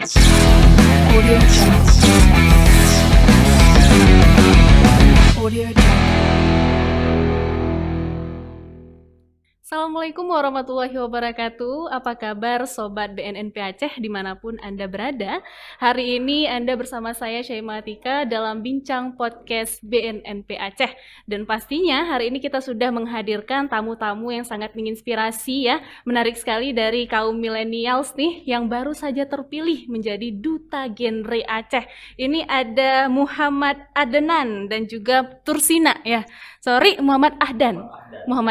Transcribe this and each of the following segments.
Audio Jungle. Audio Jungle. Assalamualaikum warahmatullahi wabarakatuh. Apa kabar Sobat BNNP Aceh dimanapun Anda berada? Hari ini Anda bersama saya Syaimah Atika dalam Bincang Podcast BNNP Aceh. Dan pastinya hari ini kita sudah menghadirkan tamu-tamu yang sangat menginspirasi ya. Menarik sekali dari kaum millennials nih yang baru saja terpilih menjadi Duta Genre Aceh. Ini ada Muhammad Adnan dan juga Tursina ya. Muhammad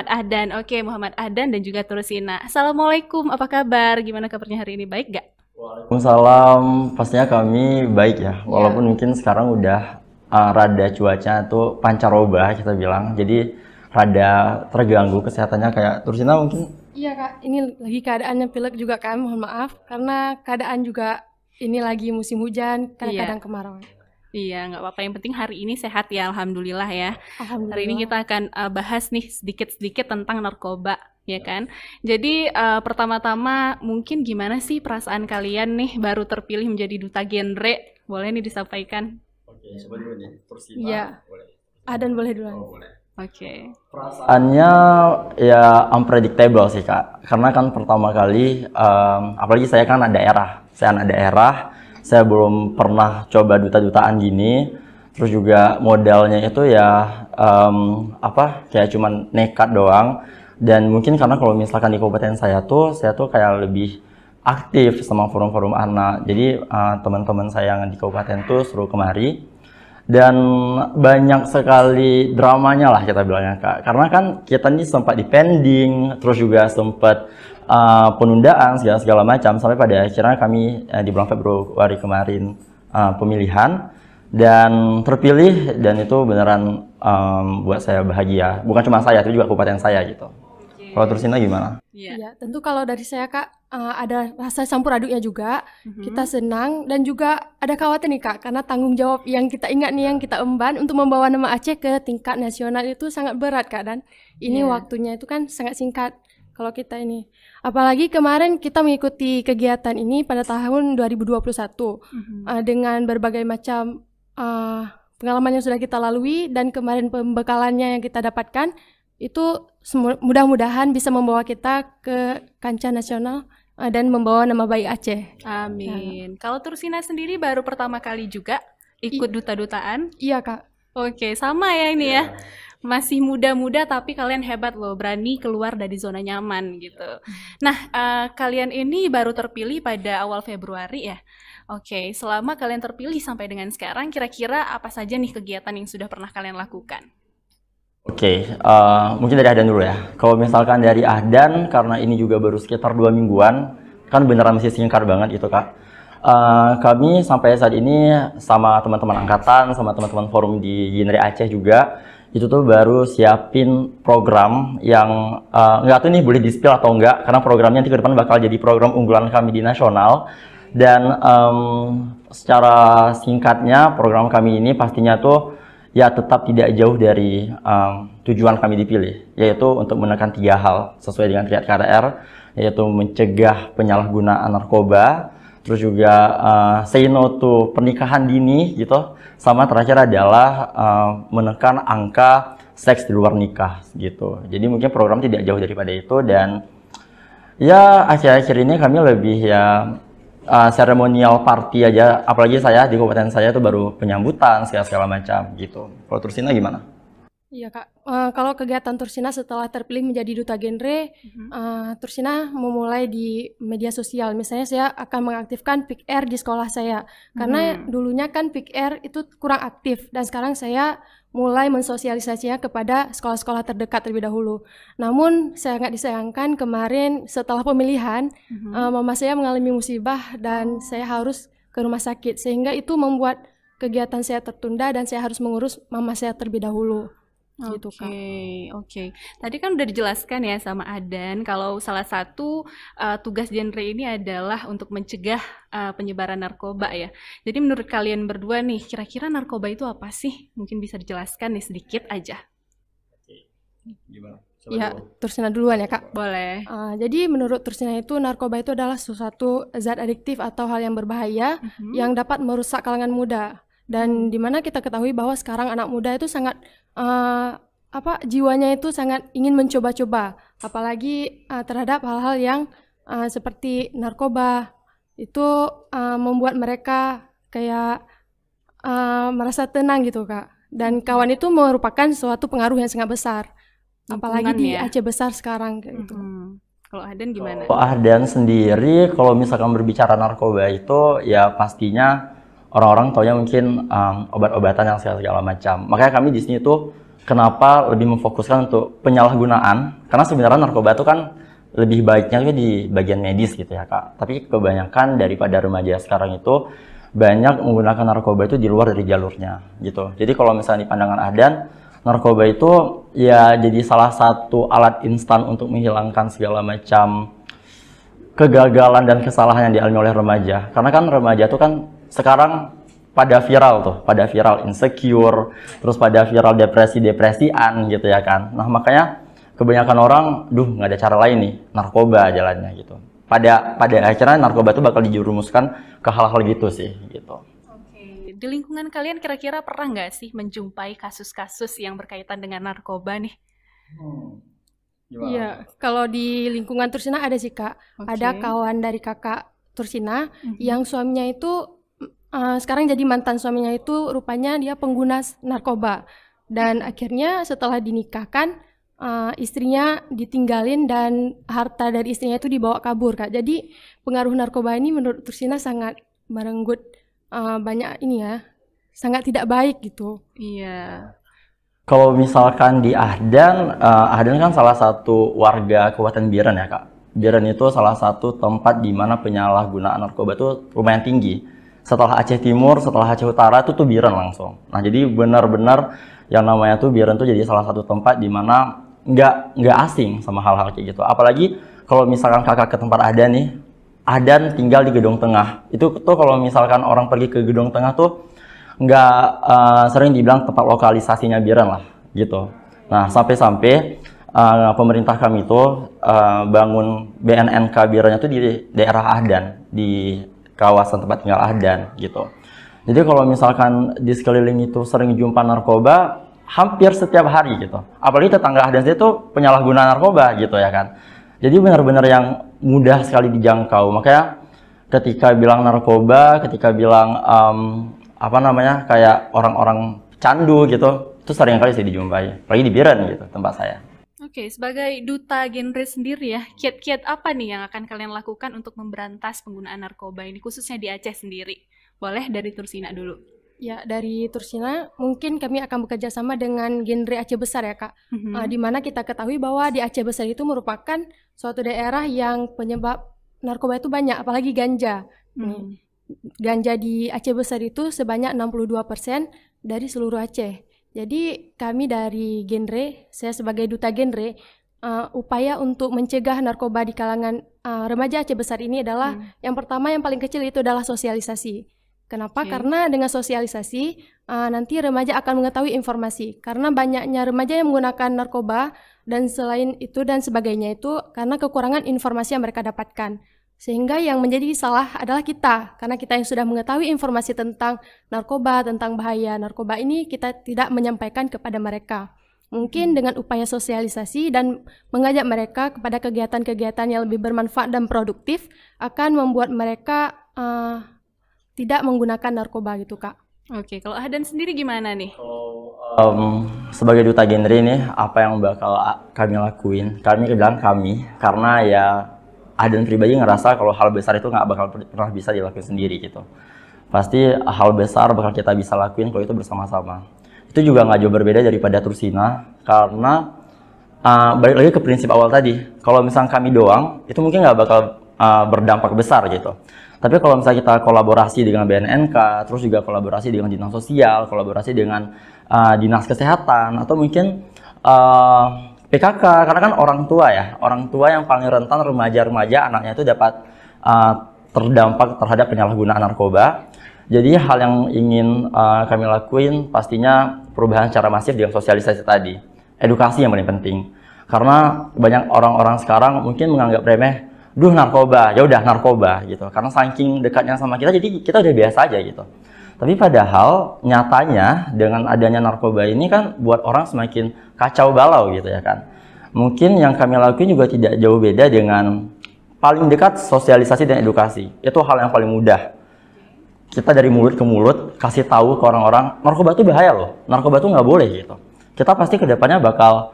Ahdan. Oke, Muhammad Ahdan dan juga Tursina. Assalamualaikum, apa kabar? Gimana kabarnya hari ini? Baik gak? Waalaikumsalam, pastinya kami baik ya. Walaupun mungkin sekarang udah rada cuaca tuh pancaroba kita bilang. Jadi rada terganggu kesehatannya kayak Tursina mungkin. Iya Kak, ini lagi keadaannya pilek juga kan, mohon maaf. Karena keadaan juga ini lagi musim hujan, kadang-kadang kemarau. Iya, nggak apa-apa. Yang penting hari ini sehat ya, alhamdulillah ya. Alhamdulillah. Hari ini kita akan bahas nih sedikit-sedikit tentang narkoba, ya kan? Jadi pertama-tama mungkin gimana sih perasaan kalian nih baru terpilih menjadi Duta Genre? Boleh nih disampaikan? Oke, coba dulu nih, Tursina. Iya. Boleh. Adan boleh duluan. Boleh. Oke. Perasaannya ya unpredictable sih Kak. Karena kan pertama kali, apalagi saya kan anak daerah. Saya belum pernah coba duta-dutaan gini, terus juga modalnya itu ya kayak cuman nekat doang. Dan mungkin karena kalau misalkan di kabupaten saya tuh kayak lebih aktif sama forum-forum anak. Jadi teman-teman saya yang di kabupaten tuh suruh kemari. Dan banyak sekali dramanya lah kita bilangnya Kak. Karena kan kita ini sempat dipending, terus juga sempat penundaan segala macam sampai pada akhirnya kami di bulan Februari kemarin pemilihan dan terpilih, dan itu beneran buat saya bahagia. Bukan cuma saya, tapi juga kabupaten saya gitu. Kalau Tursina gimana? Iya, tentu kalau dari saya Kak ada rasa campur aduknya juga. Kita senang dan juga ada khawatir nih Kak, karena tanggung jawab yang kita ingat nih, yang kita emban untuk membawa nama Aceh ke tingkat nasional itu sangat berat Kak, dan ini waktunya itu kan sangat singkat. Kalau kita ini, apalagi kemarin kita mengikuti kegiatan ini pada tahun 2021 dengan berbagai macam pengalaman yang sudah kita lalui, dan kemarin pembekalannya yang kita dapatkan itu mudah-mudahan bisa membawa kita ke kancah nasional dan membawa nama baik Aceh. Amin. Kalau Tursina sendiri baru pertama kali juga ikut duta-dutaan? Iya Kak. Oke, sama ya ini ya. Masih muda-muda tapi kalian hebat loh, berani keluar dari zona nyaman gitu. Nah, kalian ini baru terpilih pada awal Februari ya. Oke, selama kalian terpilih sampai dengan sekarang, kira-kira apa saja nih kegiatan yang sudah pernah kalian lakukan? Oke, mungkin dari Ahdan dulu ya. Kalau misalkan dari Ahdan, karena ini juga baru sekitar 2 mingguan, kan beneran masih singkat banget gitu Kak. Kami sampai saat ini sama teman-teman angkatan, sama teman-teman forum di Genre Aceh juga, itu tuh baru siapin program yang nggak tahu nih boleh di-spill atau enggak, karena programnya nanti ke depan bakal jadi program unggulan kami di nasional. Dan secara singkatnya program kami ini pastinya tuh ya tetap tidak jauh dari tujuan kami dipilih, yaitu untuk menekan 3 hal sesuai dengan triad KRR, yaitu mencegah penyalahgunaan narkoba, terus juga say no to pernikahan dini gitu, sama terakhir adalah menekan angka seks di luar nikah gitu. Jadi mungkin program tidak jauh daripada itu, dan ya akhir-akhir ini kami lebih ya seremonial party aja, apalagi saya di kabupaten saya itu baru penyambutan segala macam gitu. Kalau Tursina gimana? Iya Kak, kalau kegiatan Tursina setelah terpilih menjadi Duta Genre, Tursina memulai di media sosial. Misalnya saya akan mengaktifkan PIK-R di sekolah saya, karena dulunya kan PIK-R itu kurang aktif, dan sekarang saya mulai mensosialisasinya kepada sekolah-sekolah terdekat terlebih dahulu. Namun sangat disayangkan kemarin setelah pemilihan, mama saya mengalami musibah dan saya harus ke rumah sakit, sehingga itu membuat kegiatan saya tertunda dan saya harus mengurus mama saya terlebih dahulu. Gitu, Kak. Oke. Tadi kan udah dijelaskan ya sama Adan kalau salah satu tugas genre ini adalah untuk mencegah penyebaran narkoba ya. Jadi menurut kalian berdua nih, kira-kira narkoba itu apa sih? Mungkin bisa dijelaskan nih sedikit aja. Gimana? Ya, Tursina duluan ya Kak. Boleh. Jadi menurut Tursina itu narkoba itu adalah suatu zat adiktif atau hal yang berbahaya yang dapat merusak kalangan muda. Dan dimana kita ketahui bahwa sekarang anak muda itu sangat jiwanya itu sangat ingin mencoba-coba, apalagi terhadap hal-hal yang seperti narkoba itu membuat mereka kayak merasa tenang gitu Kak. Dan kawan itu merupakan suatu pengaruh yang sangat besar. Apalagi di Aceh besar sekarang kayak gitu. Kalau Ahdan gimana? Kalau Ahdan sendiri, kalau misalkan berbicara narkoba itu ya pastinya orang-orang taunya mungkin obat-obatan yang segala macam. Makanya kami di sini tuh kenapa lebih memfokuskan untuk penyalahgunaan? Karena sebenarnya narkoba itu kan lebih baiknya itu di bagian medis gitu ya Kak. Tapi kebanyakan daripada remaja sekarang itu banyak menggunakan narkoba itu di luar dari jalurnya gitu. Jadi kalau misalnya di pandangan Ahdan, narkoba itu ya jadi salah satu alat instan untuk menghilangkan segala macam kegagalan dan kesalahan yang dialami oleh remaja. Karena kan remaja itu kan sekarang pada viral insecure, terus pada viral depresi-depresian gitu ya kan. Nah makanya kebanyakan orang, nggak ada cara lain nih, narkoba jalannya gitu. Pada akhirnya narkoba itu bakal dijerumuskan ke hal-hal gitu sih gitu. Di lingkungan kalian kira-kira pernah nggak sih menjumpai kasus-kasus yang berkaitan dengan narkoba nih? Iya, kalau di lingkungan Tursina ada sih Kak. Ada kawan dari kakak Tursina yang suaminya itu sekarang jadi mantan suaminya itu rupanya dia pengguna narkoba. Dan akhirnya setelah dinikahkan istrinya ditinggalin dan harta dari istrinya itu dibawa kabur Kak. Jadi pengaruh narkoba ini menurut Tursina sangat merenggut banyak ini ya, sangat tidak baik gitu. Iya. Kalau misalkan di Ahdan, Ahdan kan salah satu warga Kabupaten Biren ya Kak. Biren itu salah satu tempat di mana penyalahgunaan narkoba itu lumayan tinggi. Setelah Aceh Timur, setelah Aceh Utara itu tuh Biren langsung. Nah jadi benar-benar yang namanya tuh Biren tuh jadi salah satu tempat di mana nggak asing sama hal-hal kayak gitu. Apalagi kalau misalkan kakak ke tempat Ahdan nih, Ahdan tinggal di Gedong Tengah. Itu tuh kalau misalkan orang pergi ke Gedong Tengah tuh nggak sering dibilang tempat lokalisasinya Biren lah gitu. Nah sampai-sampai pemerintah kami itu bangun BNNK Birennya tuh di daerah Ahdan, di kawasan tempat tinggal Ahdan gitu. Jadi kalau misalkan di sekeliling itu sering jumpa narkoba hampir setiap hari gitu. Apalagi tetangga Ahdan itu penyalahguna narkoba gitu ya kan. Jadi benar-benar yang mudah sekali dijangkau. Makanya ketika bilang narkoba, ketika bilang kayak orang-orang candu gitu, itu sering kali sih dijumpai. Apalagi di Biren gitu tempat saya. Oke, sebagai duta genre sendiri ya, kiat-kiat apa nih yang akan kalian lakukan untuk memberantas penggunaan narkoba ini, khususnya di Aceh sendiri? Boleh dari Tursina dulu. Ya, dari Tursina mungkin kami akan bekerja sama dengan genre Aceh Besar ya Kak. Di mana kita ketahui bahwa di Aceh Besar itu merupakan suatu daerah yang penyebab narkoba itu banyak, apalagi ganja. Ganja di Aceh Besar itu sebanyak 62% dari seluruh Aceh. Jadi kami dari genre, saya sebagai duta genre, upaya untuk mencegah narkoba di kalangan remaja Aceh Besar ini adalah yang pertama, yang paling kecil itu adalah sosialisasi. Kenapa? Karena dengan sosialisasi nanti remaja akan mengetahui informasi. Karena banyaknya remaja yang menggunakan narkoba dan selain itu dan sebagainya itu karena kekurangan informasi yang mereka dapatkan. Sehingga yang menjadi salah adalah kita, karena kita yang sudah mengetahui informasi tentang narkoba, tentang bahaya narkoba ini, kita tidak menyampaikan kepada mereka. Mungkin dengan upaya sosialisasi dan mengajak mereka kepada kegiatan-kegiatan yang lebih bermanfaat dan produktif akan membuat mereka tidak menggunakan narkoba gitu Kak. Oke, kalau Ahdan sendiri gimana nih? Sebagai duta genre ini, apa yang bakal kami lakuin? Kami bilang kami, karena ya Ahdan pribadi ngerasa kalau hal besar itu nggak bakal pernah bisa dilakuin sendiri gitu. Pasti hal besar bakal kita bisa lakuin kalau itu bersama-sama. Itu juga nggak jauh berbeda daripada Tursina, karena balik lagi ke prinsip awal tadi. Kalau misalnya kami doang, itu mungkin nggak bakal berdampak besar gitu. Tapi kalau misalnya kita kolaborasi dengan BNNK, terus juga kolaborasi dengan dinas sosial, kolaborasi dengan dinas kesehatan, atau mungkin PKK, karena kan orang tua yang paling rentan remaja-remaja anaknya itu dapat terdampak terhadap penyalahgunaan narkoba. Jadi hal yang ingin kami lakuin pastinya perubahan secara masif dengan sosialisasi tadi, edukasi yang paling penting. Karena banyak orang-orang sekarang mungkin menganggap remeh, duh narkoba, ya udah narkoba gitu. Karena saking dekatnya sama kita, jadi kita udah biasa aja gitu. Tapi padahal nyatanya dengan adanya narkoba ini kan buat orang semakin kacau balau gitu ya kan. Mungkin yang kami lakuin juga tidak jauh beda dengan paling dekat sosialisasi dan edukasi. Itu hal yang paling mudah. Kita dari mulut ke mulut kasih tahu ke orang-orang, narkoba itu bahaya loh, narkoba itu nggak boleh gitu. Kita pasti kedepannya bakal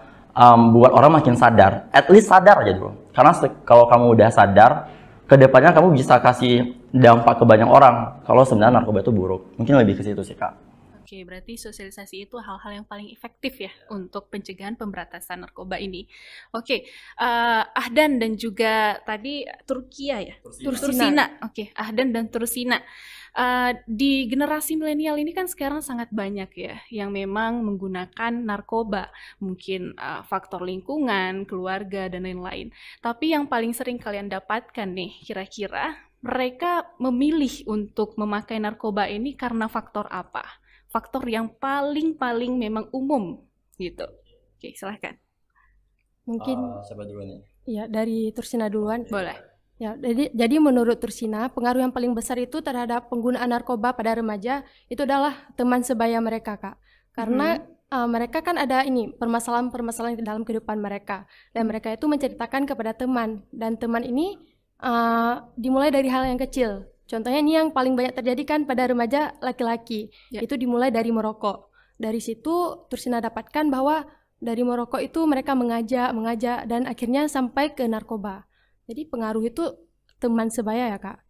buat orang makin sadar, at least sadar aja dulu. Karena kalau kamu udah sadar, kedepannya kamu bisa kasih dampak ke banyak orang kalau sebenarnya narkoba itu buruk. Mungkin lebih ke situ sih Kak. Oke, berarti sosialisasi itu hal-hal yang paling efektif ya untuk pencegahan pemberantasan narkoba ini. Oke, Ahdan dan juga tadi Turkia ya? Tursina. Oke, Ahdan dan Tursina. Di generasi milenial ini kan sekarang sangat banyak ya yang memang menggunakan narkoba. Mungkin faktor lingkungan, keluarga, dan lain-lain. Tapi yang paling sering kalian dapatkan nih, kira-kira mereka memilih untuk memakai narkoba ini karena faktor apa? Faktor yang paling memang umum gitu. Oke, silahkan. Mungkin Siapa dulu nih? ya dari Tursina duluan. Boleh. Ya, jadi menurut Tursina, pengaruh yang paling besar itu terhadap penggunaan narkoba pada remaja itu adalah teman sebaya mereka, Kak. Karena mereka kan ada ini permasalahan-permasalahan di dalam kehidupan mereka, dan mereka itu menceritakan kepada teman, dan teman ini dimulai dari hal yang kecil. Contohnya ini yang paling banyak terjadi kan pada remaja laki-laki, itu dimulai dari merokok. Dari situ Tursina dapatkan bahwa dari merokok itu mereka mengajak dan akhirnya sampai ke narkoba. Jadi pengaruh itu teman sebaya ya Kak.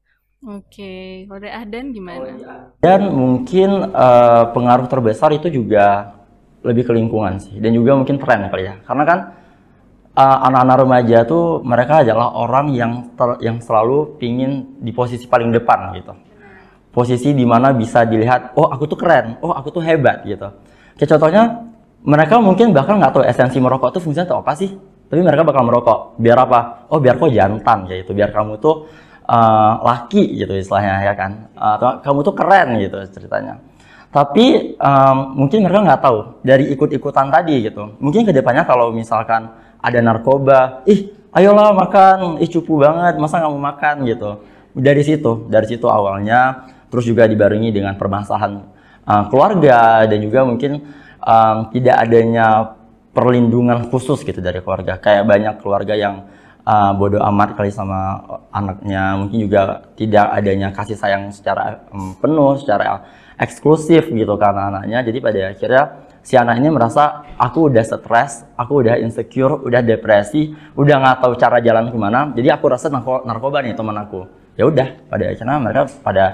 Oke, kalau dari Ahdan gimana? Dan mungkin pengaruh terbesar itu juga lebih ke lingkungan sih, dan juga mungkin tren kali ya. Karena kan anak-anak remaja tuh mereka adalah orang yang selalu pingin di posisi paling depan gitu. Posisi dimana bisa dilihat, oh aku tuh keren, oh aku tuh hebat gitu. Kayak contohnya, mereka mungkin bahkan nggak tahu esensi merokok tuh fungsinya tuh apa sih. Tapi mereka bakal merokok. Biar apa? Oh biar kok jantan kayak gitu. Biar kamu tuh laki gitu istilahnya ya kan. Atau kamu tuh keren gitu ceritanya. Tapi mungkin mereka nggak tahu dari ikut-ikutan tadi gitu. Mungkin kedepannya kalau misalkan ada narkoba, ayolah makan, cupu banget, masa nggak mau makan gitu. Dari situ awalnya, terus juga dibarengi dengan permasalahan keluarga dan juga mungkin tidak adanya perlindungan khusus gitu dari keluarga. Kayak banyak keluarga yang bodoh amat kali sama anaknya, mungkin juga tidak adanya kasih sayang secara penuh, secara eksklusif gitu karena anaknya. Jadi pada akhirnya si anak ini merasa aku udah stres, aku udah insecure, udah depresi, udah nggak tahu cara jalan kemana. Jadi aku rasa narkoba nih teman aku. Ya udah, pada akhirnya mereka pada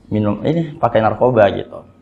minum ini pakai narkoba gitu.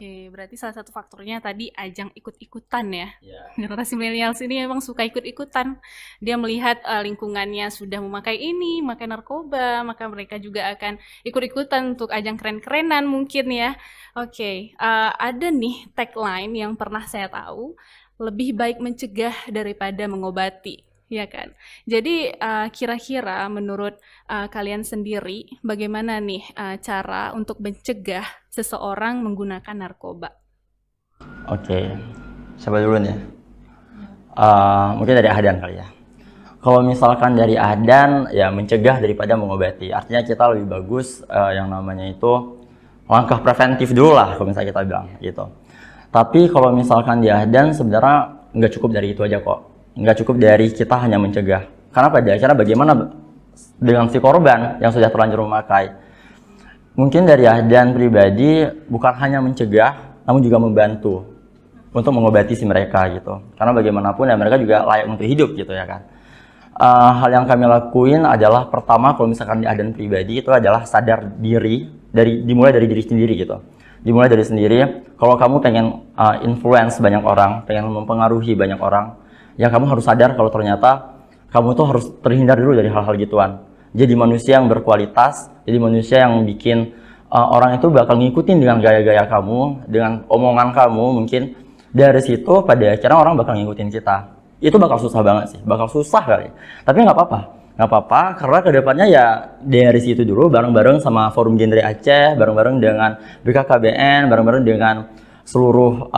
Oke, berarti salah satu faktornya tadi ajang ikut-ikutan ya. Generasi milenial ini memang suka ikut-ikutan. Dia melihat lingkungannya sudah memakai ini, memakai narkoba, maka mereka juga akan ikut-ikutan untuk ajang keren-kerenan mungkin ya. Oke, ada nih tagline yang pernah saya tahu, lebih baik mencegah daripada mengobati, ya kan? Jadi kira-kira menurut kalian sendiri, bagaimana nih cara untuk mencegah seseorang menggunakan narkoba? Oke, siapa dulu nih? Mungkin dari Ahdan kali ya. Kalau misalkan dari Ahdan, ya mencegah daripada mengobati. Artinya kita lebih bagus yang namanya itu langkah preventif dulu lah, kalau misalnya kita bilang gitu. Tapi kalau misalkan di Ahdan sebenarnya nggak cukup dari itu aja kok. Nggak cukup dari kita hanya mencegah. Karena pada akhirnya bagaimana dengan si korban yang sudah terlanjur memakai. Mungkin dari Ahdan pribadi bukan hanya mencegah, namun juga membantu untuk mengobati si mereka gitu. Karena bagaimanapun ya mereka juga layak untuk hidup gitu ya kan. Hal yang kami lakuin adalah pertama kalau misalkan di Ahdan pribadi itu adalah sadar diri, dimulai dari diri sendiri gitu. Dimulai dari sendiri, kalau kamu pengen influence banyak orang, pengen mempengaruhi banyak orang, ya kamu harus sadar kalau ternyata kamu tuh harus terhindar dulu dari hal-hal gituan. Jadi manusia yang berkualitas, jadi manusia yang bikin orang itu bakal ngikutin dengan gaya-gaya kamu, dengan omongan kamu mungkin. Dari situ pada akhirnya orang bakal ngikutin kita. Itu bakal susah banget sih, bakal susah kali. Tapi nggak apa-apa. Nggak apa-apa, karena kedepannya ya dari situ dulu bareng-bareng sama Forum Genre Aceh, bareng-bareng dengan BKKBN, bareng-bareng dengan seluruh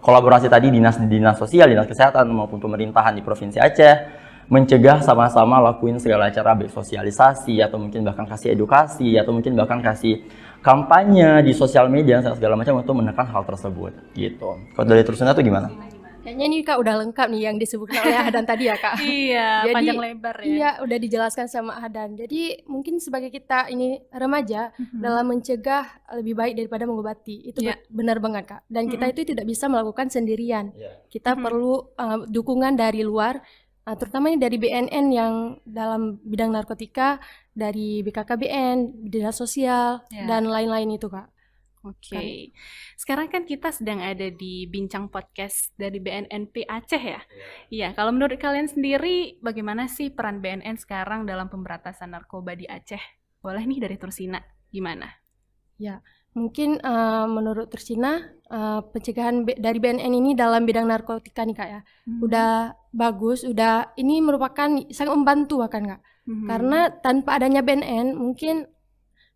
kolaborasi tadi dinas sosial, dinas kesehatan maupun pemerintahan di Provinsi Aceh mencegah sama-sama lakuin segala cara baik sosialisasi atau mungkin bahkan kasih edukasi atau mungkin bahkan kasih kampanye di sosial media segala macam untuk menekan hal tersebut gitu. Kalau dari Trusina tuh gimana? Kayaknya ini Kak udah lengkap nih yang disebutkan oleh Ahdan tadi ya Kak. Iya, Jadi, panjang lebar ya. Iya, udah dijelaskan sama Ahdan. Jadi mungkin sebagai kita ini remaja dalam mencegah lebih baik daripada mengobati. Itu Iya. benar banget Kak. Dan kita itu tidak bisa melakukan sendirian. Kita perlu dukungan dari luar, terutama ini dari BNN yang dalam bidang narkotika, dari BKKBN, Dinas Sosial, Iya. dan lain-lain itu Kak. Oke. Sekarang kan kita sedang ada di Bincang Podcast dari BNNP Aceh ya. Iya, kalau menurut kalian sendiri bagaimana sih peran BNN sekarang dalam pemberantasan narkoba di Aceh? Boleh nih dari Tursina, gimana? Ya, mungkin menurut Tursina pencegahan dari BNN ini dalam bidang narkotika nih Kak ya, udah bagus, udah ini merupakan sangat membantu kan Kak. Karena tanpa adanya BNN mungkin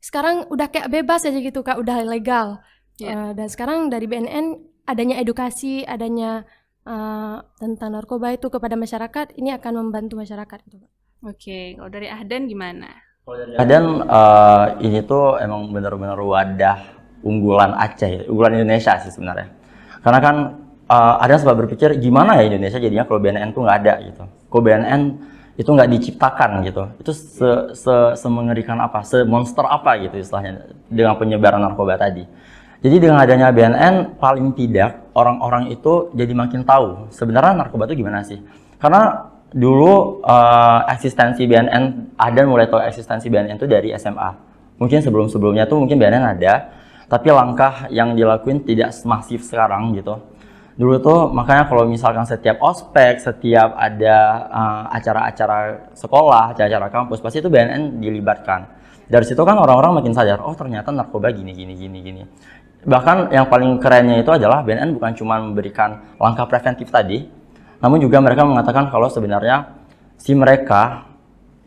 sekarang udah kayak bebas aja gitu Kak, udah legal. Dan sekarang dari BNN adanya edukasi, adanya tentang narkoba itu kepada masyarakat, ini akan membantu masyarakat gitu Kak. Oke, kalau dari Ahdan gimana? Dan ini tuh emang benar-benar wadah unggulan Aceh, unggulan Indonesia sih sebenarnya. Karena kan ada sebab berpikir gimana ya Indonesia jadinya kalau BNN tuh nggak ada gitu. Kalau BNN itu nggak diciptakan gitu. Itu semengerikan apa, semonster apa gitu istilahnya dengan penyebaran narkoba tadi. Jadi dengan adanya BNN paling tidak orang-orang itu jadi makin tahu sebenarnya narkoba itu gimana sih. Karena dulu eksistensi BNN, ada mulai tahu eksistensi BNN itu dari SMA. Mungkin sebelum-sebelumnya tuh mungkin BNN ada, tapi langkah yang dilakuin tidak semasif sekarang gitu. Dulu tuh makanya kalau misalkan setiap ospek, setiap ada acara-acara sekolah, acara-acara kampus, pasti itu BNN dilibatkan. Dari situ kan orang-orang makin sadar, oh ternyata narkoba gini. Bahkan yang paling kerennya itu adalah BNN bukan cuma memberikan langkah preventif tadi, namun juga mereka mengatakan kalau sebenarnya si mereka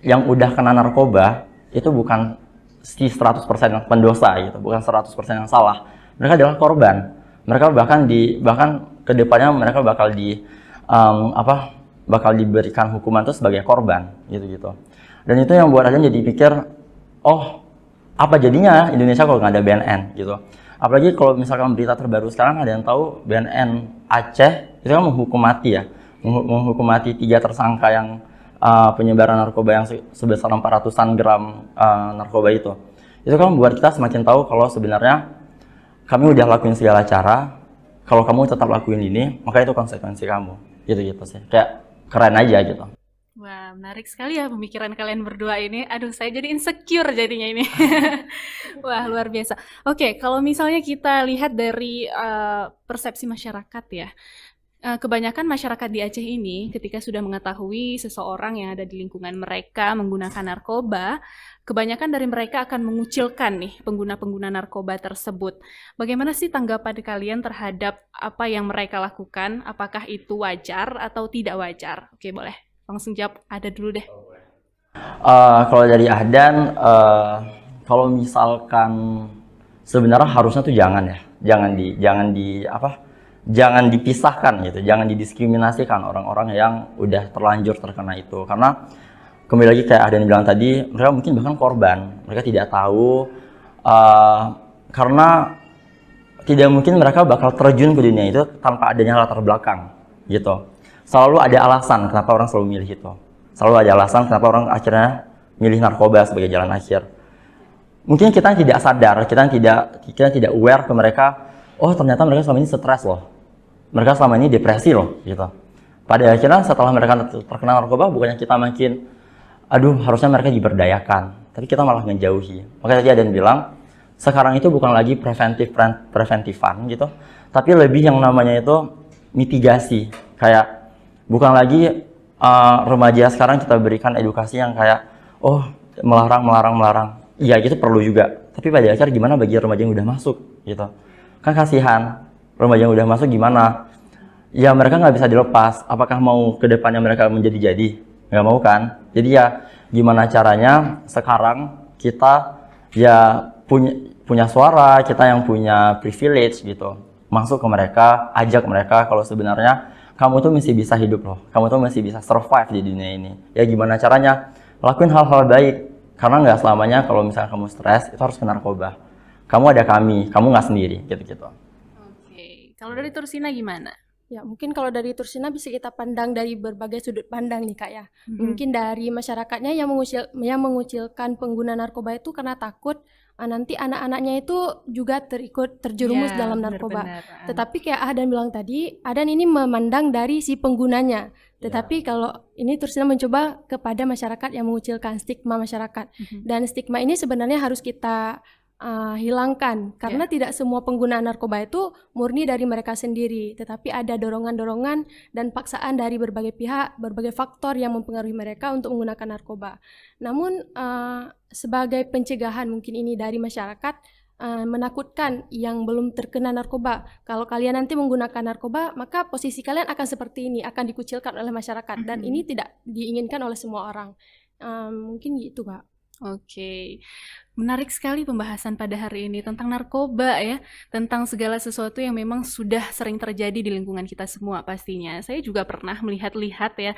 yang udah kena narkoba itu bukan si 100% yang pendosa gitu, bukan 100% yang salah. Mereka adalah korban. Mereka bahkan kedepannya mereka bakal diberikan hukuman itu sebagai korban gitu. Dan itu yang buat Adan jadi pikir, oh apa jadinya Indonesia kalau nggak ada BNN gitu. Apalagi kalau misalkan berita terbaru sekarang ada yang tahu BNN Aceh itu kan menghukum mati ya. Menghukum mati 3 tersangka yang penyebaran narkoba yang sebesar 400-an gram narkoba itu. Itu kan membuat kita semakin tahu kalau sebenarnya kami udah lakuin segala cara. Kalau kamu tetap lakuin ini, maka itu konsekuensi kamu. Gitu sih. Kayak keren aja gitu. Wah, menarik sekali ya pemikiran kalian berdua ini. Aduh, saya jadi insecure jadinya ini. Wah, luar biasa. Oke, kalau misalnya kita lihat dari persepsi masyarakat ya. Kebanyakan masyarakat di Aceh ini ketika sudah mengetahui seseorang yang ada di lingkungan mereka menggunakan narkoba, kebanyakan dari mereka akan mengucilkan nih pengguna-pengguna narkoba tersebut. Bagaimana sih tanggapan kalian terhadap apa yang mereka lakukan? Apakah itu wajar atau tidak wajar? Oke, boleh. Langsung jawab, ada dulu deh. Kalau dari Ahdan, kalau misalkan sebenarnya harusnya tuh jangan ya, jangan dipisahkan gitu, jangan didiskriminasikan orang-orang yang udah terlanjur terkena itu. Karena kembali lagi kayak Ahdan bilang tadi, mereka mungkin bahkan korban, mereka tidak tahu karena tidak mungkin mereka bakal terjun ke dunia itu tanpa adanya latar belakang gitu. Selalu ada alasan kenapa orang selalu milih itu. Selalu ada alasan kenapa orang akhirnya milih narkoba sebagai jalan akhir. Mungkin kita tidak sadar, kita tidak aware ke mereka, oh ternyata mereka selama ini stres loh. Mereka selama ini depresi loh gitu. Pada akhirnya setelah mereka terkena narkoba, bukannya kita makin aduh harusnya mereka diberdayakan, tapi kita malah ngejauhi. Makanya tadi ada yang bilang, sekarang itu bukan lagi preventifan gitu, tapi lebih yang namanya itu mitigasi. Kayak bukan lagi remaja sekarang kita berikan edukasi yang kayak oh melarang. Iya gitu perlu juga. Tapi pada akhirnya gimana bagi remaja yang udah masuk gitu. Kan kasihan remaja yang udah masuk gimana? Ya mereka nggak bisa dilepas. Apakah mau ke depannya mereka menjadi-jadi? Nggak mau kan? Jadi ya gimana caranya sekarang kita ya punya suara, kita yang punya privilege gitu. masuk ke mereka, ajak mereka kalau sebenarnya kamu tuh masih bisa hidup loh, kamu tuh masih bisa survive di dunia ini. Ya gimana caranya? Lakuin hal-hal baik, karena nggak selamanya kalau misalnya kamu stres itu harus ke narkoba. Kamu ada kami, kamu nggak sendiri, gitu-gitu. Oke, kalau dari Tursina gimana? Ya, mungkin kalau dari Tursina bisa kita pandang dari berbagai sudut pandang nih Kak ya. Mungkin dari masyarakatnya yang mengucilkan pengguna narkoba itu karena takut nanti anak-anaknya itu juga terjerumus Ya, dalam narkoba. benar-benar. Tetapi kayak Adan bilang tadi, Adan ini memandang dari si penggunanya. Tetapi kalau ini Tursina mencoba kepada masyarakat yang mengucilkan stigma masyarakat. Dan stigma ini sebenarnya harus kita hilangkan karena tidak semua pengguna narkoba itu murni dari mereka sendiri, tetapi ada dorongan-dorongan dan paksaan dari berbagai pihak, berbagai faktor yang mempengaruhi mereka untuk menggunakan narkoba. Namun sebagai pencegahan mungkin ini dari masyarakat menakutkan yang belum terkena narkoba. Kalau kalian nanti menggunakan narkoba, maka posisi kalian akan seperti ini, akan dikucilkan oleh masyarakat dan ini tidak diinginkan oleh semua orang. Mungkin gitu Kak. Oke, menarik sekali pembahasan pada hari ini tentang narkoba ya, tentang segala sesuatu yang memang sudah sering terjadi di lingkungan kita semua pastinya. Saya juga pernah melihat-lihat ya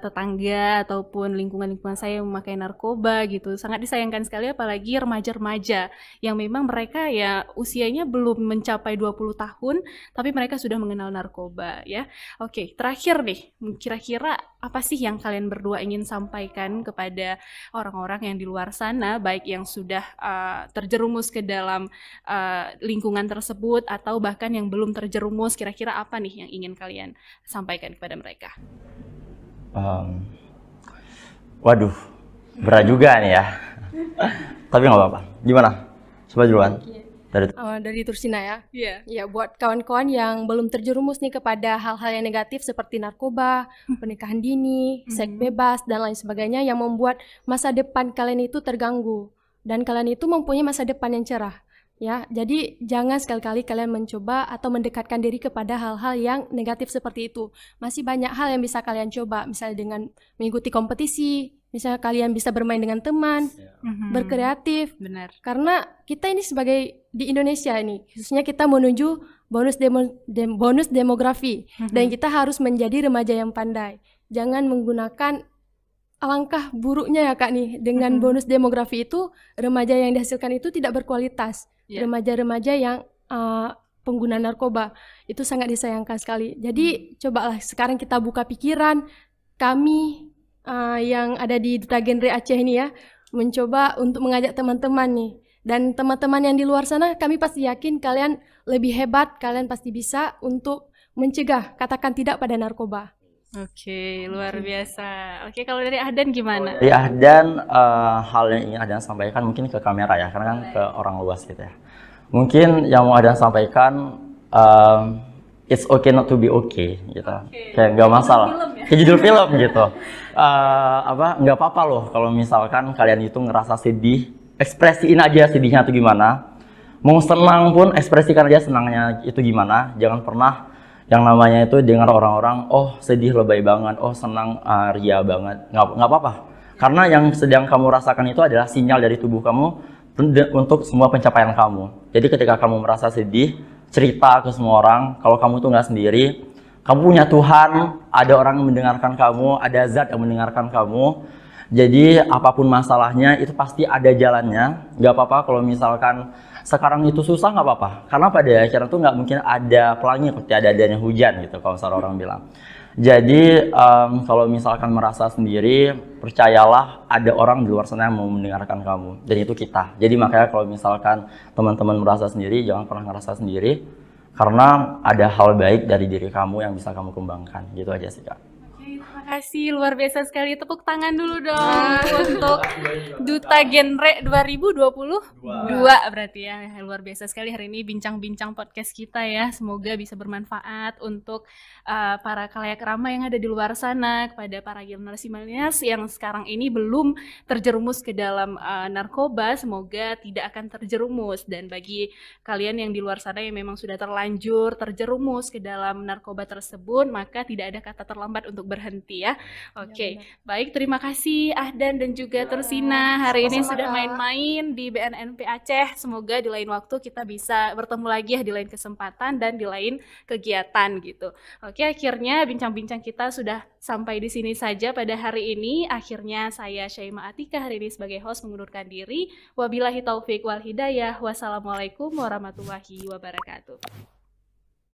tetangga ataupun lingkungan-lingkungan saya yang memakai narkoba gitu. Sangat disayangkan sekali apalagi remaja-remaja yang memang mereka ya usianya belum mencapai 20 tahun tapi mereka sudah mengenal narkoba ya. Oke, terakhir nih, kira-kira apa sih yang kalian berdua ingin sampaikan kepada orang-orang yang di luar sana, baik yang sudah terjerumus ke dalam lingkungan tersebut atau bahkan yang belum terjerumus, kira-kira apa nih yang ingin kalian sampaikan kepada mereka? Waduh, berat juga nih ya. Tapi nggak apa-apa. Gimana? Coba duluan. Dari Tursina ya. Iya. Ya, buat kawan-kawan yang belum terjerumus nih kepada hal-hal yang negatif seperti narkoba, pernikahan dini, seks bebas, dan lain sebagainya yang membuat masa depan kalian itu terganggu. Dan kalian itu mempunyai masa depan yang cerah. Ya, jadi jangan sekali-kali kalian mencoba atau mendekatkan diri kepada hal-hal yang negatif seperti itu. Masih banyak hal yang bisa kalian coba, misalnya dengan mengikuti kompetisi, misalnya kalian bisa bermain dengan teman, berkreatif. Benar. Karena kita ini sebagai di Indonesia ini, khususnya kita menuju bonus demografi, dan kita harus menjadi remaja yang pandai. Jangan menggunakan alangkah buruknya ya Kak nih, dengan bonus demografi itu remaja yang dihasilkan itu tidak berkualitas. Remaja-remaja yang pengguna narkoba itu sangat disayangkan sekali. Jadi cobalah sekarang kita buka pikiran, kami yang ada di Duta Genre Aceh ini ya, mencoba untuk mengajak teman-teman nih. Dan teman-teman yang di luar sana, kami pasti yakin kalian lebih hebat, kalian pasti bisa untuk mencegah, katakan tidak pada narkoba. Oke, luar biasa. Oke, kalau dari Ahdan gimana? Dari Ahdan, hal yang ingin Ahdan sampaikan mungkin ke kamera ya, karena kan ke orang luas gitu ya. Mungkin yang mau Ahdan sampaikan, it's okay not to be okay gitu. Kayak nggak masalah. Kayak judul film gitu. Nggak apa-apa loh kalau misalkan kalian itu ngerasa sedih, ekspresiin aja sedihnya itu gimana. Mau senang pun ekspresikan aja senangnya itu gimana. Jangan pernah yang namanya itu dengar orang-orang, oh sedih lebay banget, oh senang ria banget. Nggak apa-apa. Karena yang sedang kamu rasakan itu adalah sinyal dari tubuh kamu untuk semua pencapaian kamu. Jadi ketika kamu merasa sedih, cerita ke semua orang kalau kamu tuh nggak sendiri. Kamu punya Tuhan, ada orang yang mendengarkan kamu, ada zat yang mendengarkan kamu. Jadi apapun masalahnya itu pasti ada jalannya. Nggak apa-apa kalau misalkan sekarang itu susah, nggak apa-apa. Karena pada akhirnya tuh nggak mungkin ada pelangi seperti adanya hujan gitu kalau misalnya orang bilang. Jadi kalau misalkan merasa sendiri, percayalah ada orang di luar sana yang mau mendengarkan kamu. Dan itu kita. Jadi makanya kalau misalkan teman-teman merasa sendiri, jangan pernah ngerasa sendiri. Karena ada hal baik dari diri kamu yang bisa kamu kembangkan. Gitu aja sih Kak. Terima kasih, luar biasa sekali. Tepuk tangan dulu dong untuk Duta Genre 2022 berarti ya. Luar biasa sekali hari ini bincang-bincang podcast kita ya. Semoga bisa bermanfaat untuk para khalayak ramai yang ada di luar sana, kepada para generasi milenials yang sekarang ini belum terjerumus ke dalam narkoba, semoga tidak akan terjerumus. Dan bagi kalian yang di luar sana yang memang sudah terlanjur terjerumus ke dalam narkoba tersebut, maka tidak ada kata terlambat untuk berhenti. berarti ya. Oke, baik, terima kasih Ahdan dan juga Tursina hari ini Sama-sama, sudah Kak. main-main di BNNP Aceh. Semoga di lain waktu kita bisa bertemu lagi ya di lain kesempatan dan di lain kegiatan gitu. Oke, akhirnya bincang-bincang kita sudah sampai di sini saja pada hari ini. Akhirnya saya Syaimah Atika hari ini sebagai host mengundurkan diri. Wabillahi taufik wal hidayah. Wassalamualaikum warahmatullahi wabarakatuh.